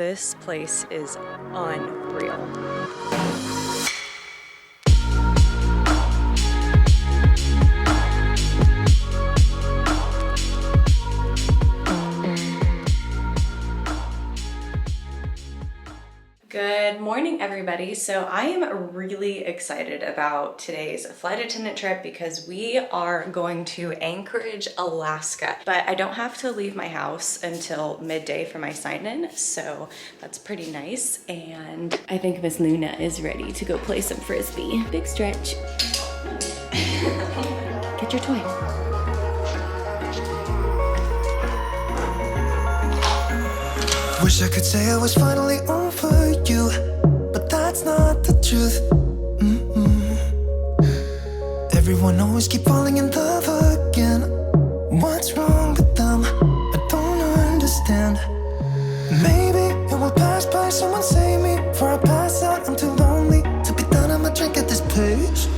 This place is unreal. Good morning, everybody. So I am really excited about today's flight attendant trip because we are going to Anchorage, Alaska, but I don't have to leave my house until midday for my sign-in, so that's pretty nice. And I think Miss Luna is ready to go play some frisbee. Big stretch. Get your toy. Wish I could say I was finally over you, but that's not the truth. Everyone always keep falling in love again. What's wrong with them? I don't understand. Maybe it will pass by, someone save me before I pass out. I'm too lonely to be done, I'ma drink at this pace.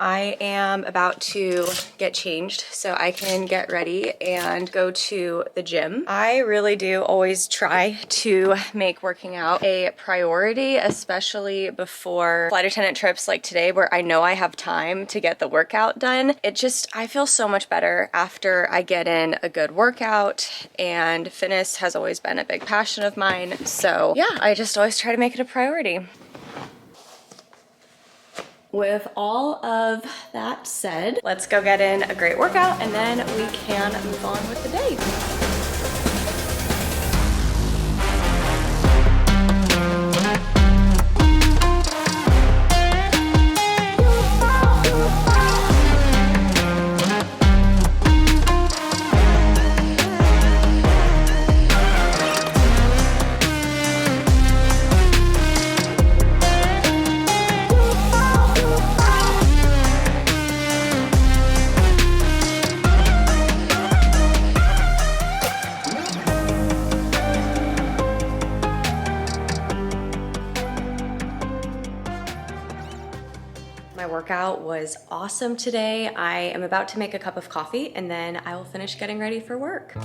I am about to get changed so I can get ready and go to the gym. I really do always try to make working out a priority, especially before flight attendant trips like today where I know I have time to get the workout done. I feel so much better after I get in a good workout, and fitness has always been a big passion of mine. So yeah, I just always try to make it a priority. With all of that said, let's go get in a great workout and then we can move on with the day. My workout was awesome today. I am about to make a cup of coffee and then I will finish getting ready for work.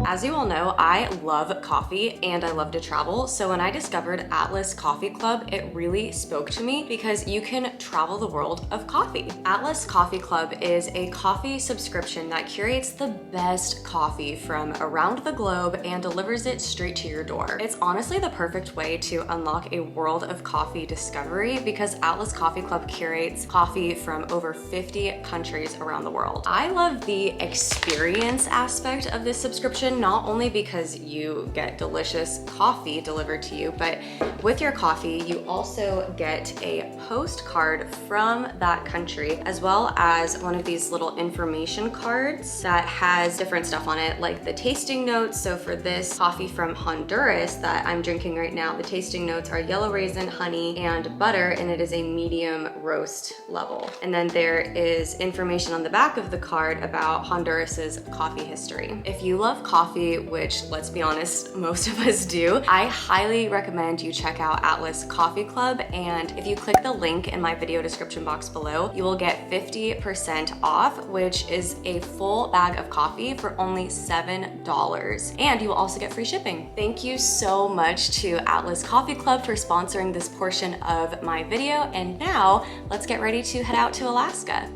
As you all know, I love coffee and I love to travel. So when I discovered Atlas Coffee Club, it really spoke to me because you can travel the world of coffee. Atlas Coffee Club is a coffee subscription that curates the best coffee from around the globe and delivers it straight to your door. It's honestly the perfect way to unlock a world of coffee discovery because Atlas Coffee Club curates coffee from over 50 countries around the world. I love the experience aspect of this subscription, not only because you get delicious coffee delivered to you, but with your coffee, you also get a postcard from that country, as well as one of these little information cards that has different stuff on it, like the tasting notes. So for this coffee from Honduras that I'm drinking right now, the tasting notes are yellow raisin, honey, and butter, and it is a medium roast level. And then there is information on the back of the card about Honduras's coffee history. If you love coffee, which let's be honest, most of us do, I highly recommend you check out Atlas Coffee Club. And if you click the link in my video description box below, you will get 50% off, which is a full bag of coffee for only $7. And you will also get free shipping. Thank you so much to Atlas Coffee Club for sponsoring this portion of my video. And now let's get ready to head out to Alaska.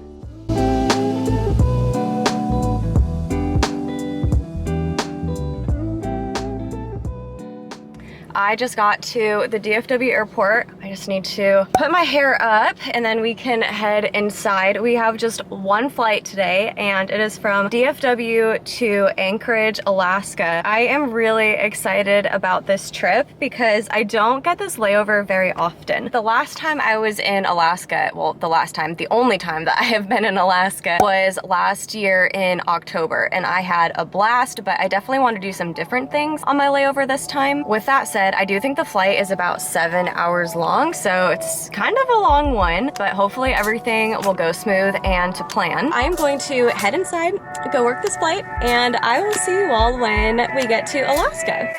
I just got to the DFW airport. I just need to put my hair up and then we can head inside. We have just one flight today and it is from DFW to Anchorage, Alaska. I am really excited about this trip because I don't get this layover very often. The last time I was in Alaska, well, the only time that I have been in Alaska was last year in October, and I had a blast, but I definitely want to do some different things on my layover this time. With that said, I do think the flight is about 7 hours long. long, so it's kind of a long one, but hopefully everything will go smooth and to plan. I am going to head inside, go work this flight, and I will see you all when we get to Alaska.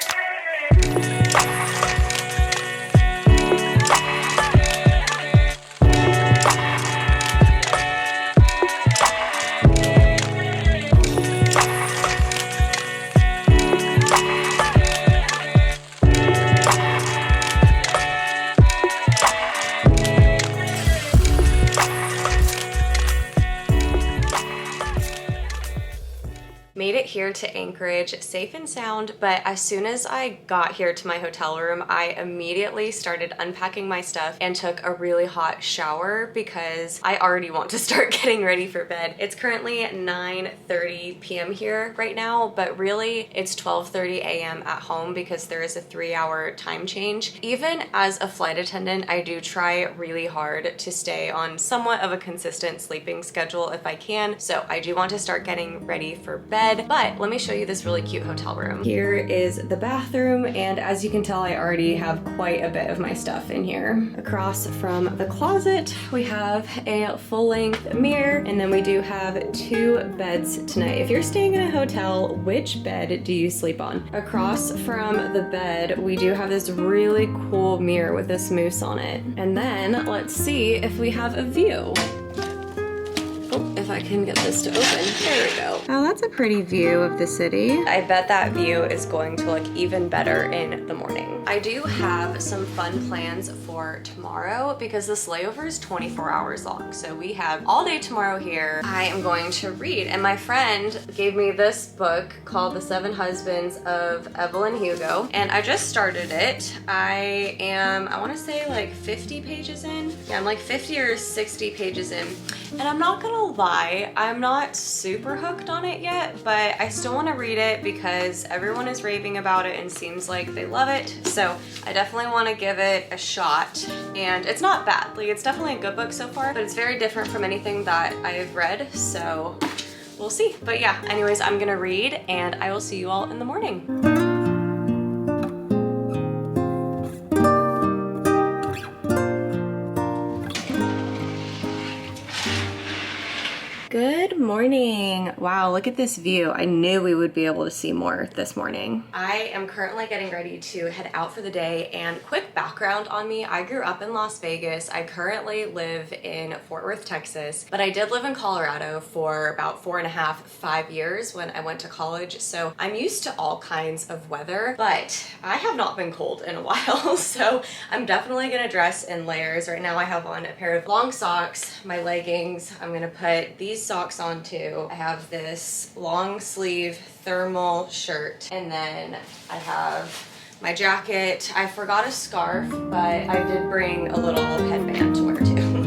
Made it here to Anchorage safe and sound, but as soon as I got here to my hotel room, I immediately started unpacking my stuff and took a really hot shower because I already want to start getting ready for bed. It's currently 9:30 p.m. here right now, but really it's 12:30 a.m. at home because there is a 3-hour time change. Even as a flight attendant, I do try really hard to stay on somewhat of a consistent sleeping schedule if I can, so I do want to start getting ready for bed. But let me show you this really cute hotel room. Here is the bathroom, and as you can tell, I already have quite a bit of my stuff in here. Across from the closet, we have a full-length mirror, and then we do have 2 beds tonight. If you're staying in a hotel, which bed do you sleep on? Across from the bed, we do have this really cool mirror with this moose on it. And then let's see if we have a view. If I can get this to open. There we go. Oh, that's a pretty view of the city. I bet that view is going to look even better in the morning. I do have some fun plans for tomorrow because this layover is 24 hours long. So we have all day tomorrow here. I am going to read, and my friend gave me this book called The 7 Husbands of Evelyn Hugo, and I just started it. I want to say like 50 pages in. Yeah, I'm like 50 or 60 pages in. And I'm not gonna lie, I'm not super hooked on it yet, but I still want to read it because everyone is raving about it and seems like they love it. So I definitely want to give it a shot. And it's not bad, like it's definitely a good book so far, but it's very different from anything that I've read, so we'll see. But yeah, anyways, I'm gonna read and I will see you all in the morning. Good morning. Wow, look at this view. I knew we would be able to see more this morning. I am currently getting ready to head out for the day, and quick background on me, I grew up in Las Vegas. I currently live in Fort Worth, Texas, but I did live in Colorado for about 4.5, 5 years when I went to college, so I'm used to all kinds of weather, but I have not been cold in a while, so I'm definitely gonna dress in layers. Right now I have on a pair of long socks, my leggings. I'm gonna put these socks on too. I have this long sleeve thermal shirt, and then I have my jacket. I forgot a scarf, but I did bring a little headband to wear too.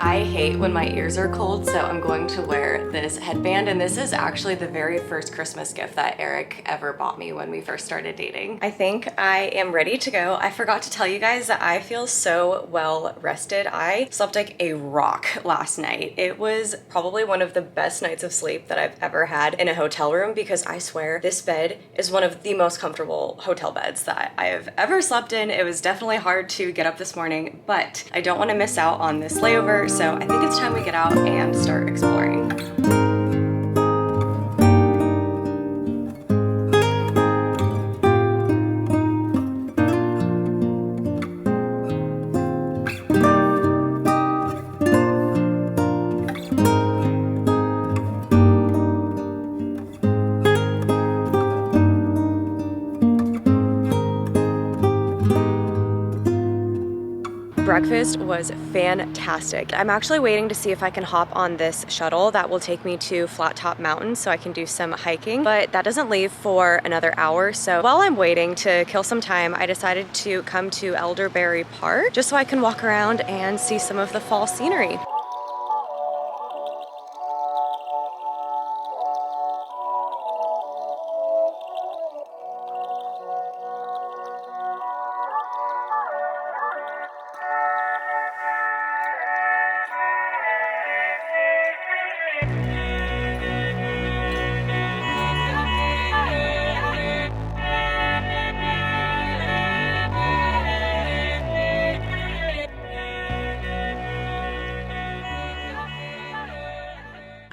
I hate when my ears are cold, so I'm going to wear this headband, and this is actually the very first Christmas gift that Eric ever bought me when we first started dating. I think I am ready to go. I forgot to tell you guys that I feel so well rested. I slept like a rock last night. It was probably one of the best nights of sleep that I've ever had in a hotel room because I swear this bed is one of the most comfortable hotel beds that I have ever slept in. It was definitely hard to get up this morning, but I don't want to miss out on this layover, so I think it's time we get out and start exploring. Breakfast was fantastic. I'm actually waiting to see if I can hop on this shuttle that will take me to Flat Top Mountain so I can do some hiking, but that doesn't leave for another hour. So while I'm waiting to kill some time, I decided to come to Elderberry Park just so I can walk around and see some of the fall scenery.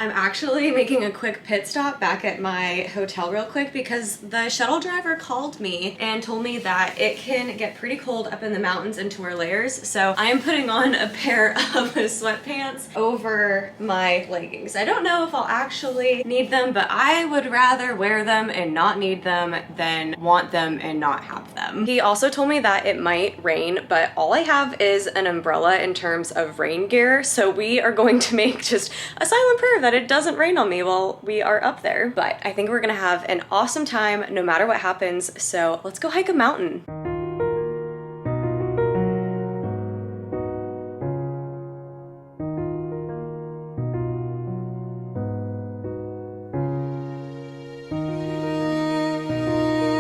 I'm actually making a quick pit stop back at my hotel real quick because the shuttle driver called me and told me that it can get pretty cold up in the mountains into our layers. So I am putting on a pair of sweatpants over my leggings. I don't know if I'll actually need them, but I would rather wear them and not need them than want them and not have them. He also told me that it might rain, but all I have is an umbrella in terms of rain gear. So we are going to make just a silent prayer that it doesn't rain on me while we are up there. But I think we're gonna have an awesome time no matter what happens. So let's go hike a mountain.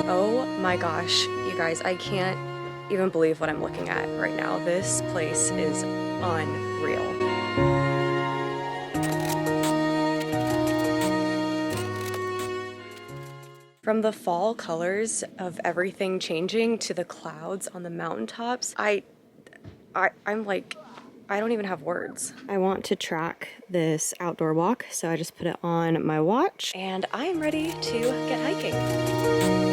Oh my gosh, you guys, I can't even believe what I'm looking at right now. This place is unreal. From the fall colors of everything changing to the clouds on the mountaintops, I'm like, I don't even have words. I want to track this outdoor walk, so I just put it on my watch and I am ready to get hiking.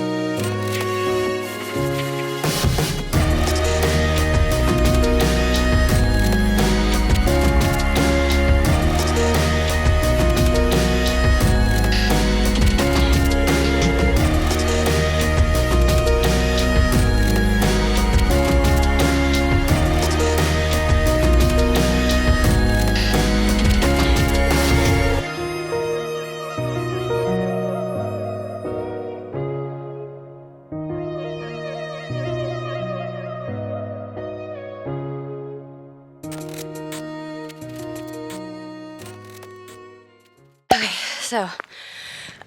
So,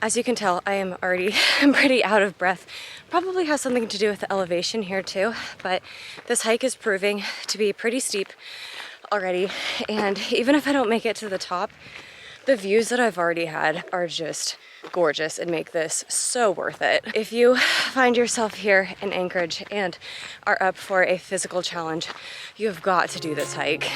as you can tell, I am already pretty out of breath. Probably has something to do with the elevation here too, but this hike is proving to be pretty steep already. And even if I don't make it to the top, the views that I've already had are just gorgeous and make this so worth it. If you find yourself here in Anchorage and are up for a physical challenge, you have got to do this hike.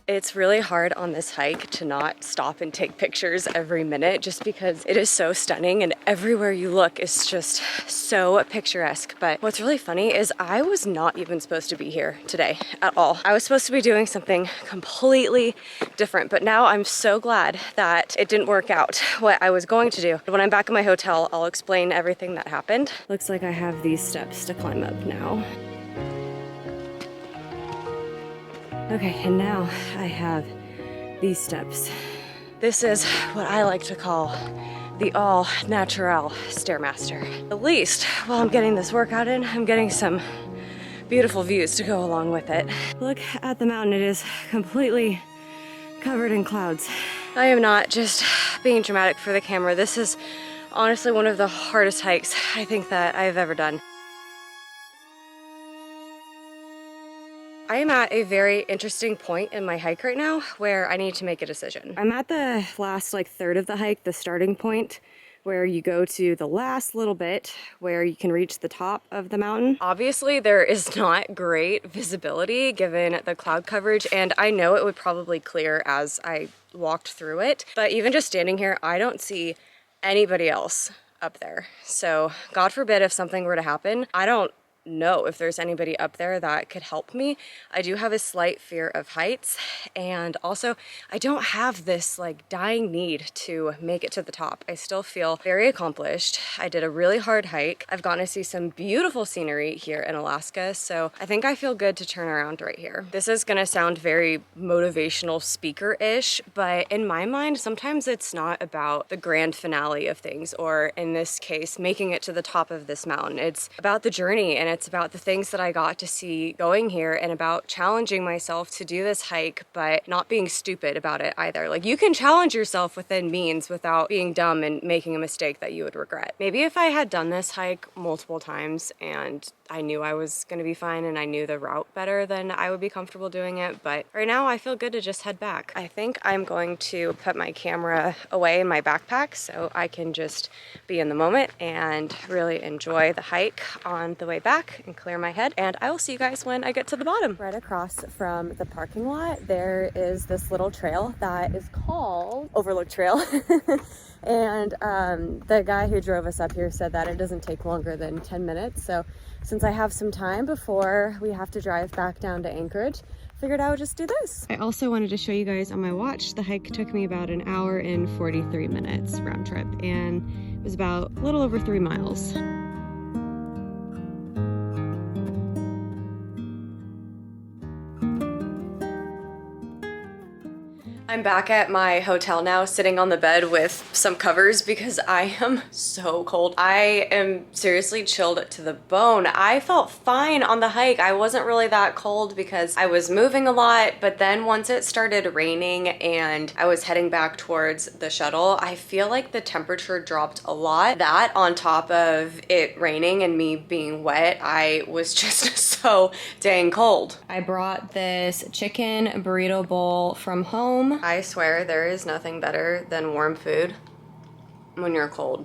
It's really hard on this hike to not stop and take pictures every minute just because it is so stunning and everywhere you look is just so picturesque. But what's really funny is I was not even supposed to be here today at all. I was supposed to be doing something completely different, but now I'm so glad that it didn't work out what I was going to do. When I'm back in my hotel, I'll explain everything that happened. Looks like I have these steps to climb up now. Okay, and now I have these steps. This is what I like to call the all-natural Stairmaster. At least while I'm getting this workout in, I'm getting some beautiful views to go along with it. Look at the mountain, it is completely covered in clouds. I am not just being dramatic for the camera. This is honestly one of the hardest hikes I think that I've ever done. I am at a very interesting point in my hike right now where I need to make a decision. I'm at the last third of the hike, the starting point, where you go to the last little bit where you can reach the top of the mountain. Obviously, there is not great visibility given the cloud coverage, and I know it would probably clear as I walked through it, but even just standing here, I don't see anybody else up there. So God forbid if something were to happen, I don't know if there's anybody up there that could help me. I do have a slight fear of heights, and also I don't have this dying need to make it to the top. I still feel very accomplished. I did a really hard hike. I've gotten to see some beautiful scenery here in Alaska, so I think I feel good to turn around right here. This is gonna sound very motivational speaker-ish, but in my mind, sometimes it's not about the grand finale of things, or in this case, making it to the top of this mountain. It's about the journey, and minutes about the things that I got to see going here and about challenging myself to do this hike, but not being stupid about it either. Like, you can challenge yourself within means without being dumb and making a mistake that you would regret. Maybe if I had done this hike multiple times and I knew I was gonna be fine and I knew the route better, then I would be comfortable doing it. But right now I feel good to just head back. I think I'm going to put my camera away in my backpack so I can just be in the moment and really enjoy the hike on the way back and clear my head. And I will see you guys when I get to the bottom. Right across from the parking lot, there is this little trail that is called Overlook Trail. And the guy who drove us up here said that it doesn't take longer than 10 minutes. So since I have some time before we have to drive back down to Anchorage, figured I would just do this. I also wanted to show you guys on my watch, the hike took me about an hour and 43 minutes round trip, and it was about a little over 3 miles. I'm back at my hotel now, sitting on the bed with some covers because I am so cold. I am seriously chilled to the bone. I felt fine on the hike. I wasn't really that cold because I was moving a lot, but then once it started raining and I was heading back towards the shuttle, I feel like the temperature dropped a lot. That on top of it raining and me being wet, I was just so dang cold. I brought this chicken burrito bowl from home. I swear there is nothing better than warm food when you're cold.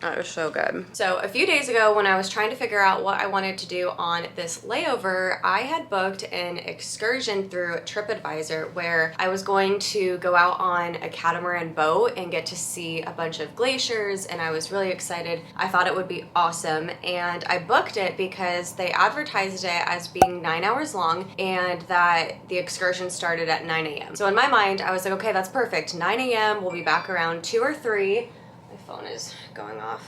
That was so good. So a few days ago when I was trying to figure out what I wanted to do on this layover, I had booked an excursion through TripAdvisor where I was going to go out on a catamaran boat and get to see a bunch of glaciers, and I was really excited. I thought it would be awesome, and I booked it because they advertised it as being 9 hours long and that the excursion started at 9 a.m. So in my mind, I was like, okay, that's perfect. 9 a.m. we'll be back around 2 or 3. My phone is going off.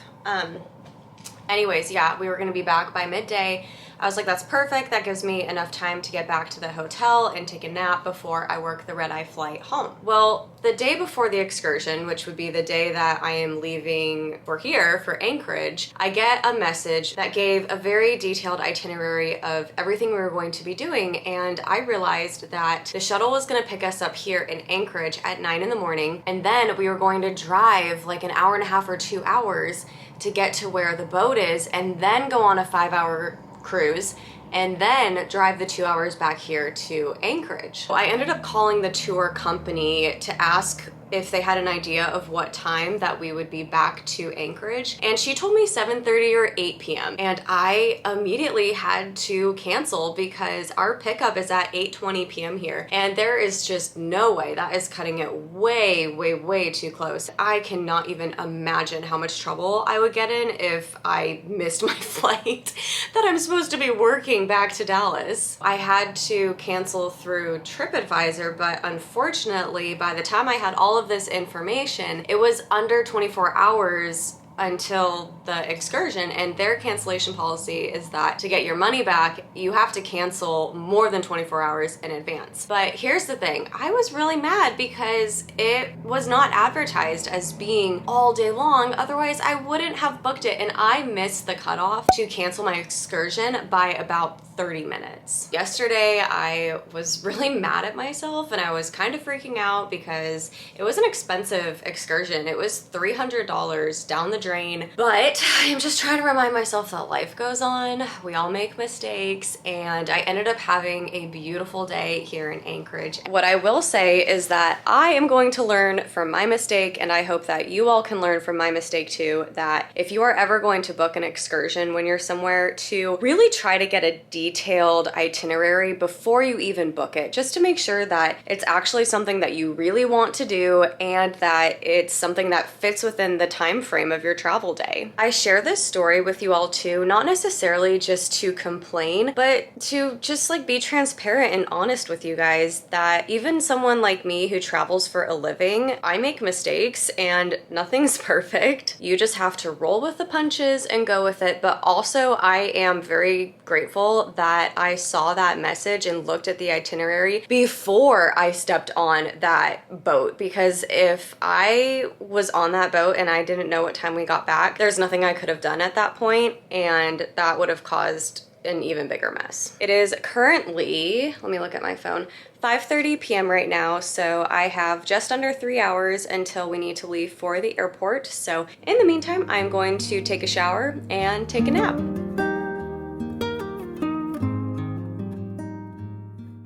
Anyways, yeah, we were gonna be back by midday. I was like, that's perfect. That gives me enough time to get back to the hotel and take a nap before I work the red-eye flight home. Well, the day before the excursion, which would be the day that I am leaving for here for Anchorage, I get a message that gave a very detailed itinerary of everything we were going to be doing. And I realized that the shuttle was gonna pick us up here in Anchorage at 9 in the morning. And then we were going to drive like an hour and a half or 2 hours to get to where the boat is, and then go on a 5-hour cruise, and then drive the 2 hours back here to Anchorage. I ended up calling the tour company to ask if they had an idea of what time that we would be back to Anchorage, and she told me 7:30 or 8 p.m. and I immediately had to cancel because our pickup is at 8:20 p.m. here, and there is just no way. That is cutting it way too close. I cannot even imagine how much trouble I would get in if I missed my flight that I'm supposed to be working back to Dallas. I had to cancel through TripAdvisor, but unfortunately by the time I had all of this information, it was under 24 hours until the excursion, and their cancellation policy is that to get your money back, you have to cancel more than 24 hours in advance. But here's the thing, I was really mad because it was not advertised as being all day long, otherwise I wouldn't have booked it, and I missed the cutoff to cancel my excursion by about 30 minutes. Yesterday, I was really mad at myself and I was kind of freaking out because it was an expensive excursion. It was $300 down the drain, but I'm just trying to remind myself that life goes on. We all make mistakes, and I ended up having a beautiful day here in Anchorage. What I will say is that I am going to learn from my mistake, and I hope that you all can learn from my mistake too, that if you are ever going to book an excursion when you're somewhere, to really try to get a detailed itinerary before you even book it, just to make sure that it's actually something that you really want to do and that it's something that fits within the time frame of your travel day. I share this story with you all too, not necessarily just to complain, but to just like be transparent and honest with you guys that even someone like me who travels for a living, I make mistakes and nothing's perfect. You just have to roll with the punches and go with it. But also I am very grateful that I saw that message and looked at the itinerary before I stepped on that boat, because if I was on that boat and I didn't know what time we we got back, there's nothing I could have done at that point, and that would have caused an even bigger mess. It is currently, let me look at my phone, 5:30 p.m. right now, so I have just under 3 hours until we need to leave for the airport. So in the meantime, I'm going to take a shower and take a nap.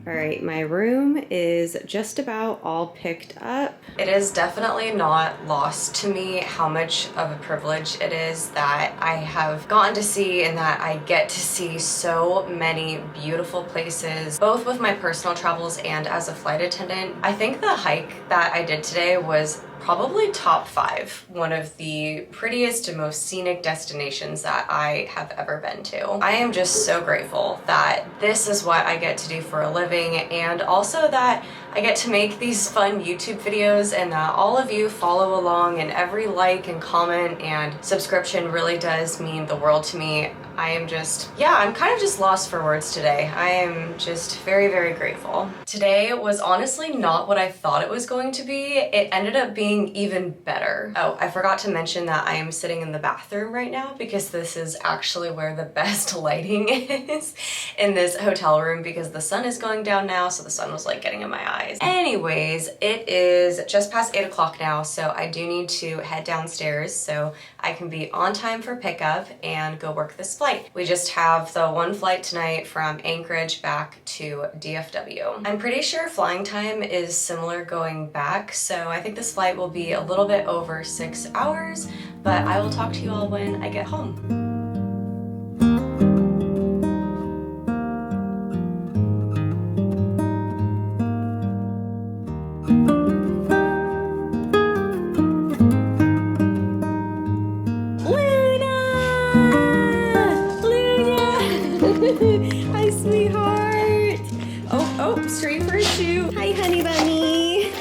All right, my room is just about all picked up. It is definitely not lost to me how much of a privilege it is that I have gotten to see and that I get to see so many beautiful places, both with my personal travels and as a flight attendant. I think the hike that I did today was probably top 5, one of the prettiest and most scenic destinations that I have ever been to. I am just so grateful that this is what I get to do for a living, and also that I get to make these fun YouTube videos and that all of you follow along, and every like and comment and subscription really does mean the world to me. I am just, yeah, I'm kind of just lost for words today. I am just very, very grateful. Today was honestly not what I thought it was going to be. It ended up being even better. Oh, I forgot to mention that I am sitting in the bathroom right now because this is actually where the best lighting is in this hotel room, because the sun is going down now, so the sun was like getting in my eyes. Anyways, it is just past 8 o'clock now, so I do need to head downstairs so I can be on time for pickup and go work this flight. We just have the one flight tonight from Anchorage back to DFW. I'm pretty sure flying time is similar going back, so I think this flight will be a little bit over 6 hours, but I will talk to you all when I get home. Hi, sweetheart. Oh, straight for a shoot. Hi, honey bunny.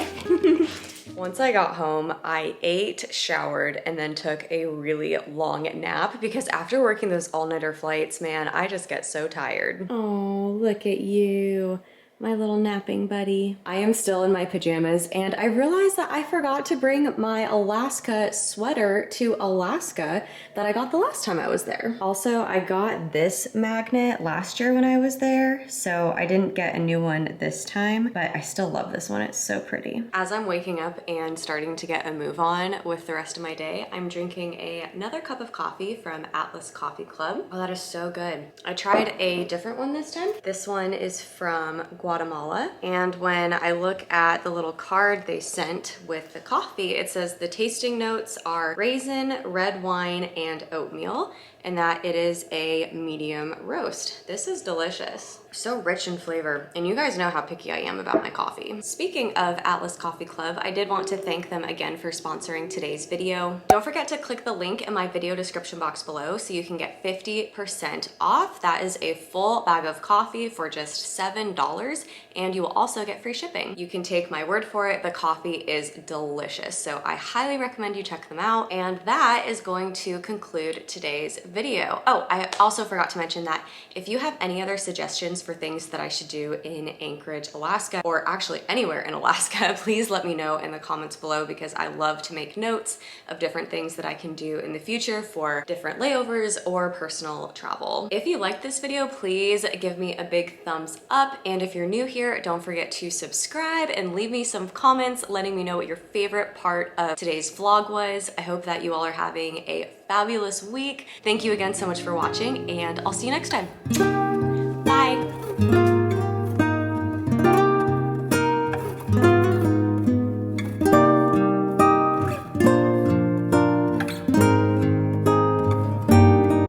Once I got home, I ate, showered, and then took a really long nap because after working those all-nighter flights, man, I just get so tired. Oh, look at you. My little napping buddy. I am still in my pajamas, and I realized that I forgot to bring my Alaska sweater to Alaska that I got the last time I was there. Also, I got this magnet last year when I was there, so I didn't get a new one this time, but I still love this one. It's so pretty. As I'm waking up and starting to get a move on with the rest of my day, I'm drinking another cup of coffee from Atlas Coffee Club. Oh, that is so good. I tried a different one this time. This one is from Guatemala, and when I look at the little card they sent with the coffee, it says the tasting notes are raisin, red wine, and oatmeal, and that it is a medium roast. This is delicious. So rich in flavor, and you guys know how picky I am about my coffee. Speaking of Atlas Coffee Club, I did want to thank them again for sponsoring today's video. Don't forget to click the link in my video description box below so you can get 50% off. That is a full bag of coffee for just $7, and you will also get free shipping. You can take my word for it, the coffee is delicious, so I highly recommend you check them out. And that is going to conclude today's video. Oh, I also forgot to mention that if you have any other suggestions for things that I should do in Anchorage, Alaska, or actually anywhere in Alaska, please let me know in the comments below, because I love to make notes of different things that I can do in the future for different layovers or personal travel. If you liked this video, please give me a big thumbs up, and if you're new here, don't forget to subscribe and leave me some comments letting me know what your favorite part of today's vlog was. I hope that you all are having a fabulous week. Thank you again so much for watching, and I'll see you next time.